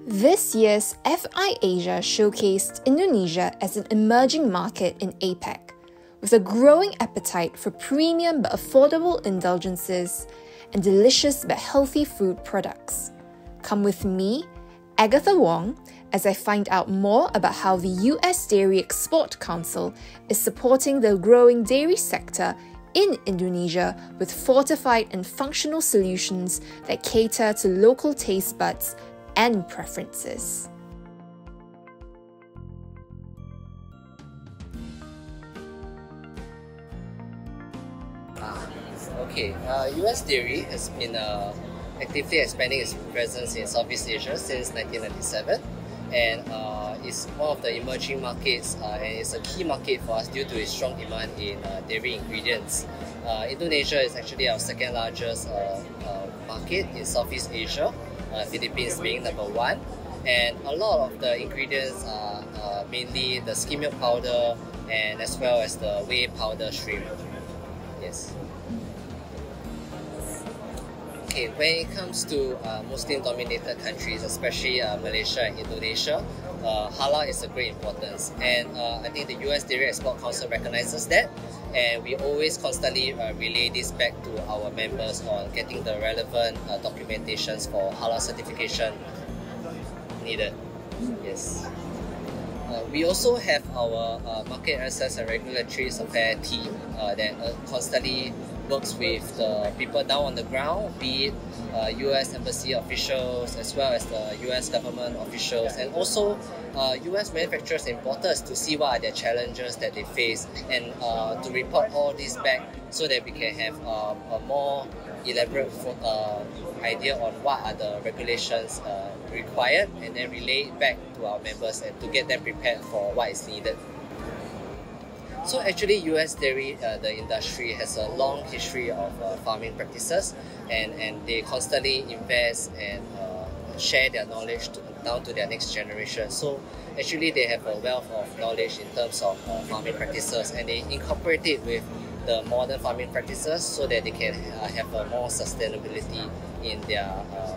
This year's FI Asia showcased Indonesia as an emerging market in APAC, with a growing appetite for premium but affordable indulgences and delicious but healthy food products. Come with me, Agatha Wong, as I find out more about how the US Dairy Export Council is supporting the growing dairy sector in Indonesia with fortified and functional solutions that cater to local taste buds and preferences. US Dairy has been actively expanding its presence in Southeast Asia since 1997, and it's one of the emerging markets, and it's a key market for us due to its strong demand in dairy ingredients. Indonesia is actually our second largest market in Southeast Asia, Philippines being number one, and a lot of the ingredients are mainly the skim milk powder and as well as the whey powder shrimp. Yes. Okay, when it comes to Muslim-dominated countries, especially Malaysia and Indonesia, halal is of great importance, and I think the US Dairy Export Council recognizes that, and we always constantly relay this back to our members on getting the relevant documentations for halal certification needed. Yes. We also have our market access and regulatory affairs team that constantly works with the people down on the ground, be it US Embassy officials as well as the US government officials, and also US manufacturers and importers to see what are their challenges that they face, and to report all this back so that we can have a more elaborate idea on what are the regulations required, and then relay it back to our members and to get them prepared for what is needed. So actually, US dairy, the industry has a long history of farming practices, and they constantly invest and share their knowledge down to their next generation. So actually, they have a wealth of knowledge in terms of farming practices, and they incorporate it with the modern farming practices so that they can have a more sustainability in their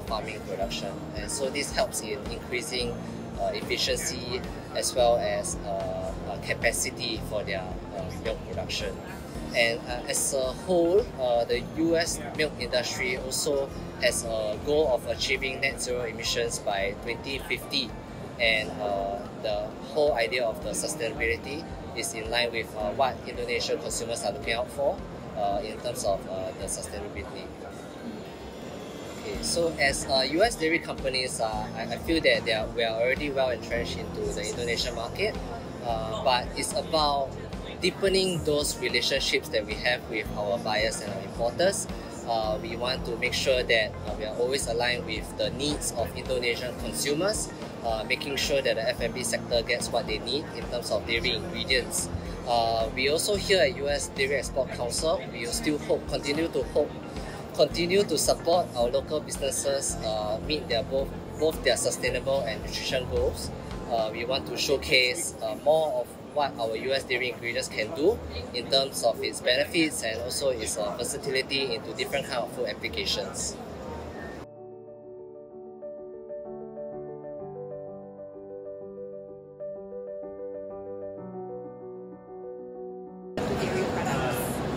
farming production. And so this helps in increasing efficiency as well as capacity for their milk production. And as a whole, the US milk industry also has a goal of achieving net zero emissions by 2050, and the whole idea of the sustainability is in line with what Indonesian consumers are looking out for in terms of the sustainability. Okay, so as US dairy companies, I feel that we are already well entrenched into the Indonesian market, but it's about deepening those relationships that we have with our buyers and our importers. We want to make sure that we are always aligned with the needs of Indonesian consumers, making sure that the F&B sector gets what they need in terms of dairy ingredients. We also here at US Dairy Export Council, we still continue to support our local businesses meet both their sustainable and nutrition goals. We want to showcase more of what our US dairy ingredients can do in terms of its benefits and also its versatility into different kind of food applications.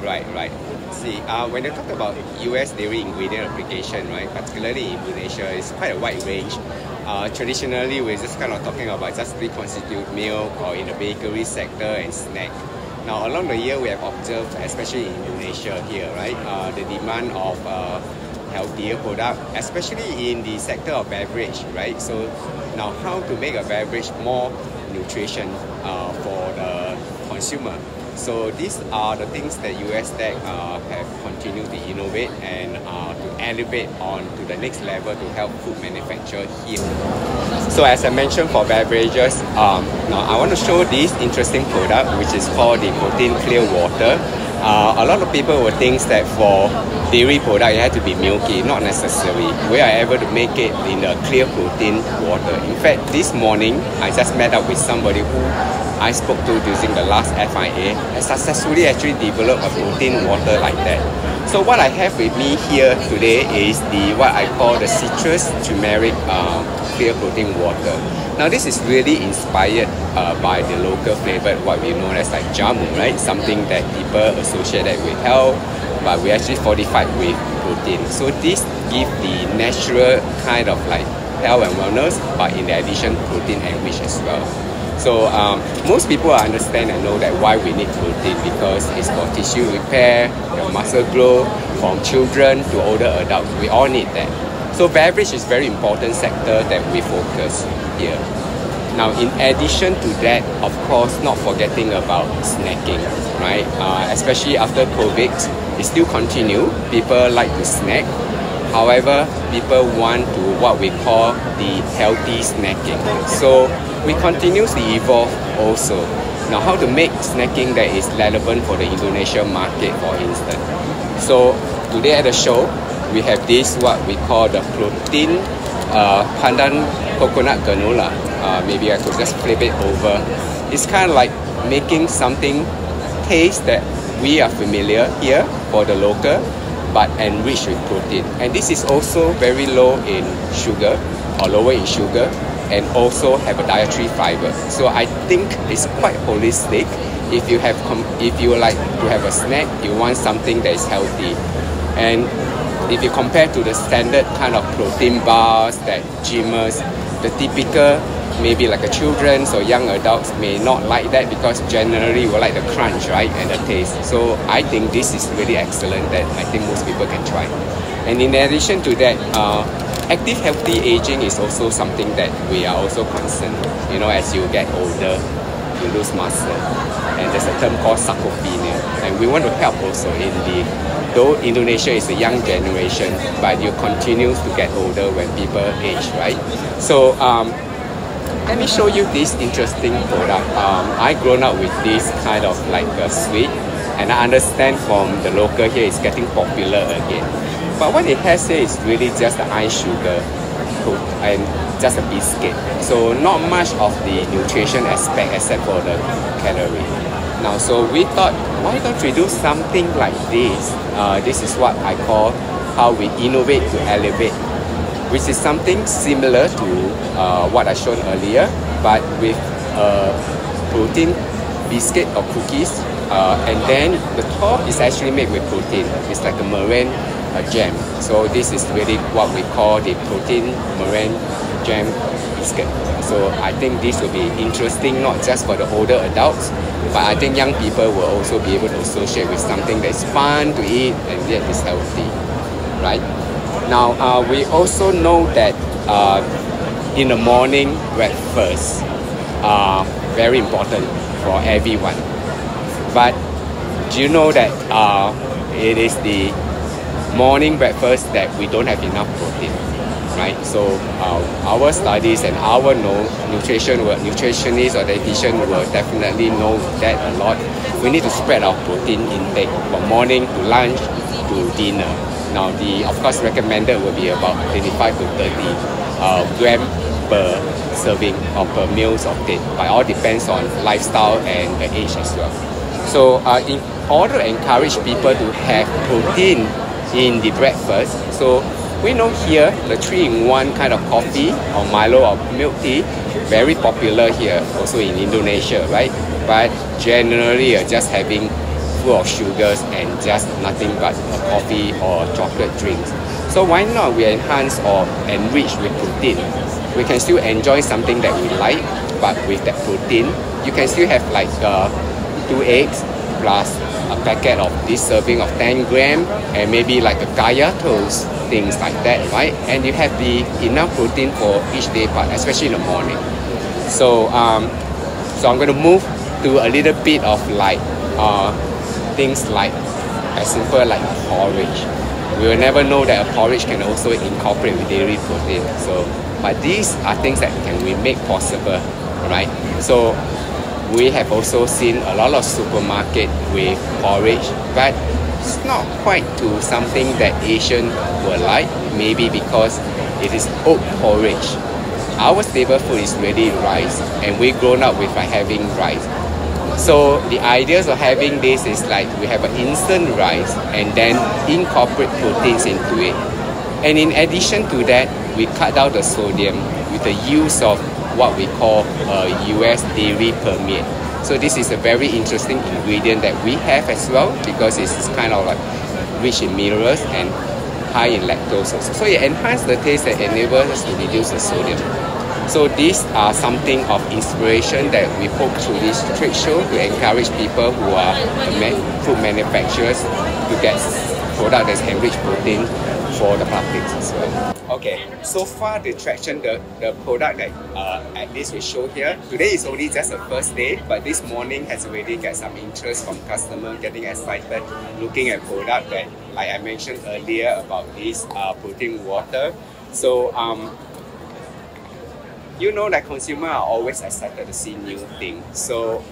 Right. See, when you talk about US dairy ingredient application, right, particularly in Indonesia, it's quite a wide range. Traditionally, we're just kind of talking about just reconstitute milk or in the bakery sector and snack. Now, along the year, we have observed, especially in Indonesia here, right, the demand of healthier product, especially in the sector of beverage, right? So now, how to make a beverage more nutrition for the consumer? So these are the things that USDEC have continued to innovate and to elevate on to the next level to help food manufacture here. So as I mentioned for beverages, now I want to show this interesting product which is called the protein clear water. A lot of people will think that for dairy product it has to be milky. Not necessary. We are able to make it in a clear protein water. In fact, this morning I just met up with somebody who I spoke to using the last FIA and successfully actually developed a protein water like that. So what I have with me here today is what I call the citrus turmeric clear protein water. Now this is really inspired by the local flavor, what we know as like jamu, right? Something that people associate that with health, but we actually fortified with protein. So this give the natural kind of like health and wellness, but in addition protein enriched as well. So most people understand and know that why we need protein, because it's for tissue repair, muscle growth, from children to older adults. We all need that. So beverage is very important sector that we focus here. Now in addition to that, of course, not forgetting about snacking, right? Especially after COVID, it still continue. People like to snack. However, people want to what we call the healthy snacking. So we continuously evolve also. Now how to make snacking that is relevant for the Indonesian market, for instance. So today at the show, we have this what we call the protein pandan coconut granola. Maybe I could just flip it over. It's kind of like making something taste that we are familiar here for the local, but enriched with protein. And this is also very low in sugar or lower in sugar, and also have a dietary fiber. So I think it's quite holistic. If you like to have a snack, you want something that is healthy. And if you compare to the standard kind of protein bars that gymmers, the typical maybe like a children or young adults may not like that, because generally we like the crunch, right, and the taste. So I think this is really excellent that I think most people can try. And in addition to that, active healthy aging is also something that we are also concerned. You know, as you get older, you lose muscle, and there's a term called sarcopenia, and we want to help also in though Indonesia is a young generation, but you continue to get older when people age, right? So let me show you this interesting product. I grown up with this kind of like a sweet, and I understand from the local here it's getting popular again. But what it has here is really just the ice sugar and just a biscuit. So not much of the nutrition aspect except for the calorie. Now, so we thought, why don't we do something like this? This is what I call how we innovate to elevate, which is something similar to what I shown earlier, but with protein biscuit or cookies, and then the top is actually made with protein. It's like a meringue jam. So this is really what we call the protein meringue jam biscuit. So I think this will be interesting not just for the older adults, but I think young people will also be able to associate with something that's fun to eat and yet is healthy, right? Now we also know that in the morning breakfast very important for everyone. But do you know that it is the morning breakfast that we don't have enough protein, right? So our studies and our nutritionists or dietitian will definitely know that a lot. We need to spread our protein intake from morning to lunch to dinner. Now the of course recommended will be about 25 to 30 gram per serving or per meals of day, but all depends on lifestyle and the age as well. So in order to encourage people to have protein in the breakfast, so we know here the 3-in-1 kind of coffee or Milo or milk tea, very popular here also in Indonesia, right? But generally just having full of sugars and just nothing but a coffee or chocolate drinks. So why not we enhance or enrich with protein? We can still enjoy something that we like, but with that protein, you can still have like 2 eggs plus a packet of this serving of 10 gram and maybe like a kaya toast, things like that, right? And you have the enough protein for each day part, especially in the morning. So so I'm going to move to a little bit of like things like as simple like porridge. We will never know that a porridge can also incorporate with dairy protein. So, but these are things that we make possible, right? So we have also seen a lot of supermarket with porridge, but it's not quite to something that Asian will like, maybe because it is oat porridge. Our staple food is really rice, and we grown up with having rice. So the ideas of having this is like we have an instant rice and then incorporate proteins into it. And in addition to that, we cut down the sodium. We with the use of what we call US dairy permit. So this is a very interesting ingredient that we have as well, because it's kind of like rich in minerals and high in lactose also. So it enhances the taste and enables us to reduce the sodium. So these are something of inspiration that we hope through this trade show to encourage people who are food manufacturers to get product that's enriched protein for the public as well. Okay, so far the traction, the product that at least we show here, today is only just the first day, but this morning has already got some interest from customers getting excited, looking at product that, like I mentioned earlier about this protein water. So you know that consumers are always excited to see new things. So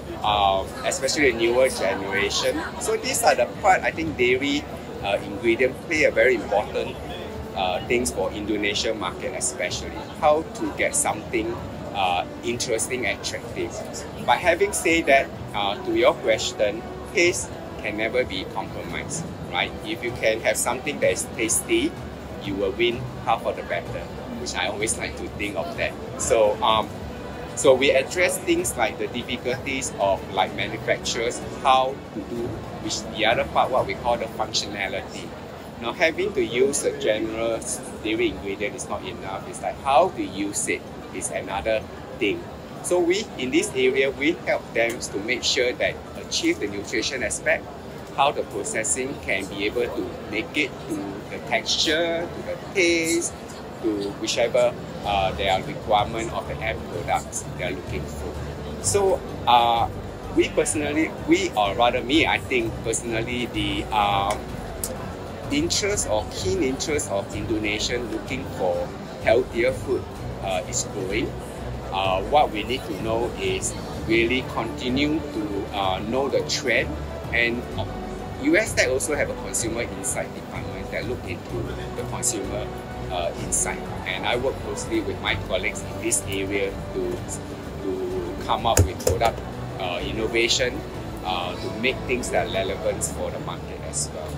especially the newer generation. So these are the part I think dairy ingredient play a very important things for Indonesian market, especially how to get something interesting, attractive. But having said that, to your question, taste can never be compromised, right? If you can have something that is tasty, you will win half of the battle, which I always like to think of that. So so we address things like the difficulties of like manufacturers, how to do, which the other part what we call the functionality. Now having to use a general dairy ingredient is not enough. It's like how to use it is another thing. So we in this area we help them to make sure that achieve the nutrition aspect, how the processing can be able to make it to the texture, to the taste, to whichever their requirement of the end products they're looking for. So we personally, or rather me, I think personally the interest or keen interest of Indonesian looking for healthier food is growing. What we need to know is really continue to know the trend, and USDEC also have a consumer insight department that look into the consumer insight, and I work closely with my colleagues in this area to come up with product innovation to make things that are relevant for the market as well.